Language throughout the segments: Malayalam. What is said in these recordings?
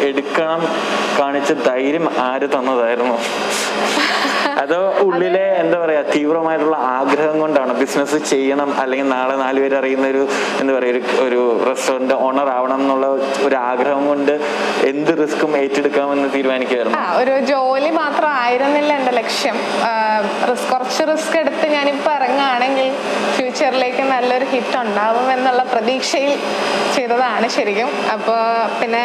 എടുക്കണം കാണിച്ച ധൈര്യം ആര് തന്നതായിരുന്നു? അതോ ഉള്ളിലെ എന്താ പറയാ തീവ്രമായിട്ടുള്ള ആഗ്രഹം കൊണ്ടാണ് ബിസിനസ് ചെയ്യണം, അല്ലെങ്കിൽ നാളെ 4 പേര് അറിയുന്ന ഒരു എന്താ പറയാ ഒരു റെസ്റ്റോറന്റ് ഓണർ ആവണം എന്നുള്ള ഒരു ആഗ്രഹം കൊണ്ട് എന്ത് റിസ്ക്കും ഏറ്റെടുക്കാമെന്ന് തീരുമാനിക്കുകയായിരുന്നു? ഒരു ജോലി മാത്രം ആയിരുന്നില്ല എന്റെ ലക്ഷ്യം. കുറച്ച് റിസ്ക് എടുത്ത് ഞാനിപ്പോ ഇറങ്ങുകയാണെങ്കിൽ ഫ്യൂച്ചറിലേക്ക് നല്ലൊരു ഹിറ്റ് ഉണ്ടാവും എന്നുള്ള പ്രതീക്ഷയിൽ ചെയ്തതാണ് ശരിക്കും. അപ്പോൾ പിന്നെ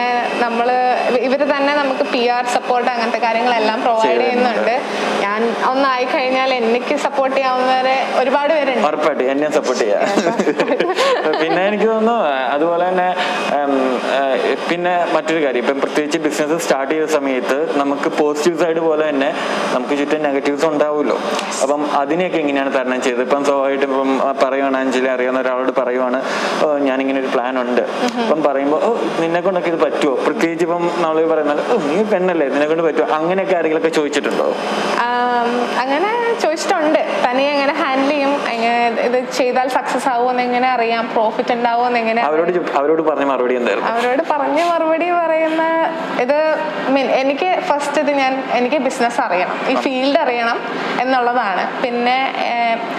ഇവര് തന്നെ നമുക്ക് PR സപ്പോർട്ട് അങ്ങനത്തെ കാര്യങ്ങളെല്ലാം പ്രൊവൈഡ് ചെയ്യുന്നുണ്ട്. ഞാൻ ഒന്നായി കഴിഞ്ഞാൽ എനിക്ക് സപ്പോർട്ട് ചെയ്യാവുന്നവരെ ഒരുപാട് പേരുണ്ട്. ഉറപ്പായിട്ടും എന്നെ സപ്പോർട്ട് ചെയ്യാം. പിന്നെ എനിക്ക് തോന്നുന്നു അതുപോലെ തന്നെ പിന്നെ മറ്റൊരു കാര്യം, ഇപ്പം പ്രത്യേകിച്ച് ബിസിനസ് സ്റ്റാർട്ട് ചെയ്ത സമയത്ത് നമുക്ക് പോസിറ്റീവ് സൈഡ് പോലെ തന്നെ നമുക്ക് ചുറ്റും നെഗറ്റീവ്സ് ഉണ്ടാവുമല്ലോ. അപ്പം അതിനെയൊക്കെ എങ്ങനെയാണ് തരണം ചെയ്തത്? ഇപ്പം സ്വാഭാവികമായിട്ടും ഇപ്പം പറയുവാണ്, അഞ്ജലി അറിയാവുന്ന ഒരാളോട് പറയുവാണ് ഞാനിങ്ങനെ ഒരു പ്ലാൻ ഉണ്ട്, അപ്പം പറയുമ്പോൾ നിന്നെ കൊണ്ടൊക്കെ ഇത് പറ്റുമോ? പ്രത്യേകിച്ച് ഇപ്പം നമ്മൾ പറയുന്നത് നീ പെണ്ണല്ലേ, നിന്നെ കൊണ്ട് പറ്റുമോ? അങ്ങനെയൊക്കെ ആരെങ്കിലുമൊക്കെ ചോദിച്ചിട്ടുണ്ടോ? അങ്ങനെ ചോദിച്ചിട്ടുണ്ട്. തനിയെ എങ്ങനെ ഹാൻഡിൽ ചെയ്യും, ഇത് ചെയ്താൽ സക്സസ് ആവുമെന്ന് എങ്ങനെ അറിയാം, പ്രോഫിറ്റ് ഉണ്ടാവുമെന്ന് എങ്ങനെ? അവരോട് പറഞ്ഞ മറുപടി എന്തായിരുന്നു? അവരോട് പറഞ്ഞ മറുപടി പറയുന്ന ഇത് എനിക്ക് ഫസ്റ്റ് എനിക്ക് ബിസിനസ് അറിയണം, ഈ ഫീൽഡ് അറിയണം എന്നുള്ളതാണ്. പിന്നെ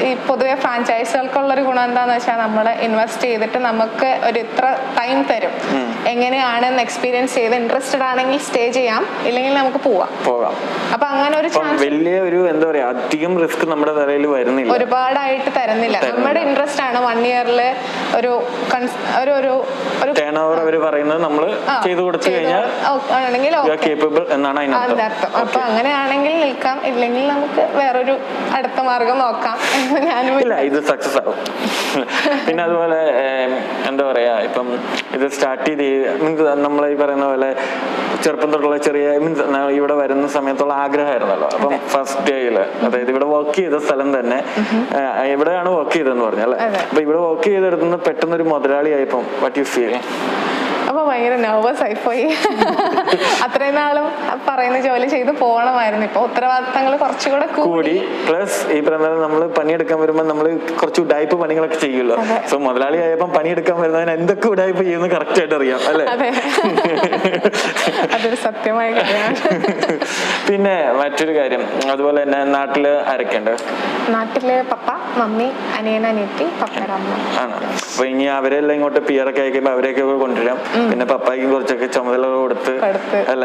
ഈ പൊതുവെ ഫ്രാഞ്ചൈസുകൾക്കുള്ളൊരു ഗുണം എന്താന്ന് വെച്ചാൽ നമ്മൾ ഇൻവെസ്റ്റ് ചെയ്തിട്ട് നമുക്ക് ഒരു ഇത്ര ടൈം തരും, എങ്ങനെയാണെന്ന് എക്സ്പീരിയൻസ് ചെയ്ത് ഇൻട്രസ്റ്റഡ് ആണെങ്കിൽ സ്റ്റേ ചെയ്യാം, ഇല്ലെങ്കിൽ നമുക്ക് പോവാം. അപ്പൊ അങ്ങനെ ഒരു വലിയ ഒരു എന്താ പറയാ അധികം റിസ്ക് നമ്മുടെ തലയിൽ വരുന്നില്ല, ഒരുപാടായിട്ട് തരുന്നില്ല. നമ്മുടെ ഇൻട്രസ്റ്റ് ആണ് 1 yearൽ ഒരു ടേൺ ഓവർ അവർ പറയുന്നത് നമ്മൾ ചെയ്തു കൊടുത്തു കഴിഞ്ഞാൽ കേപ്പബിൾ എന്നാണ് അതിന്റെ അർത്ഥം. അപ്പൊ അങ്ങനെയാണെങ്കിൽ നിൽക്കാം, ഇല്ലെങ്കിൽ നമുക്ക് വേറൊരു അടുത്ത മാർഗം നോക്കാം എന്ന് ഞാനില്ല. ഇത് സക്സസ് ആവും. പിന്നെ അതുപോലെ എന്താ പറയാ ഇപ്പം ഇത് സ്റ്റാർട്ട് ചെയ്ത് മീൻസ് നമ്മൾ ഈ പറയുന്ന പോലെ ചെറുപ്പം തൊട്ടുള്ള ചെറിയ മീൻസ് ഇവിടെ വരുന്ന സമയത്തുള്ള ആഗ്രഹമായിരുന്നല്ലോ. അപ്പം ഫസ്റ്റ് ഡേയില് അതായത് ഇവിടെ വർക്ക് ചെയ്ത സ്ഥലം തന്നെ എവിടെയാണ് വർക്ക് ചെയ്തതെന്ന് പറഞ്ഞല്ലേ? അപ്പൊ ഇവിടെ വർക്ക് ചെയ്തെടുത്തുനിന്ന് പെട്ടെന്ന് ഒരു മുതലാളിയായപ്പം വാട്ട് യു ഫീൽ? അപ്പൊ ഭയങ്കര നെർവസ് ആയിപ്പോയി. അത്രയും നാളും പറയുന്ന ജോലി ചെയ്ത് പോകണമായിരുന്നു. ഇപ്പൊ ഉത്തരവാദിത്തങ്ങൾ കുറച്ചുകൂടെ കൂടി. പ്ലസ് ഈ പറയുന്ന നമ്മള് പണിയെടുക്കാൻ വരുമ്പോ നമ്മള് കുറച്ച് ഉഡായ്പ പണികളൊക്കെ ചെയ്യുമല്ലോ. സോ മുതലാളി ആയപ്പോ പണിയെടുക്കാൻ വരുന്നതിന് എന്തൊക്കെ ഉഡായ്പ ചെയ്യുന്ന കറക്റ്റ് ആയിട്ട് അറിയാം അല്ലെ? അതൊരു സത്യമായ കാര്യമാണ്. പിന്നെ മറ്റൊരു കാര്യം, അതുപോലെ തന്നെ നാട്ടില് ആരൊക്കെയുണ്ട്? നാട്ടില് പപ്പ, മമ്മി, അനിയൻ, അനിയത്തി, പപ്പയുടെ അമ്മ ആണ്. അപ്പൊ ഇനി അവരെല്ലാം ഇങ്ങോട്ട് PR ഒക്കെ അയക്കുമ്പോ അവരെയൊക്കെ കൊണ്ടുവരാം. പിന്നെ പപ്പായ്ക്കും കുറച്ചൊക്കെ ചുമതല കൊടുത്ത് അല്ലെ?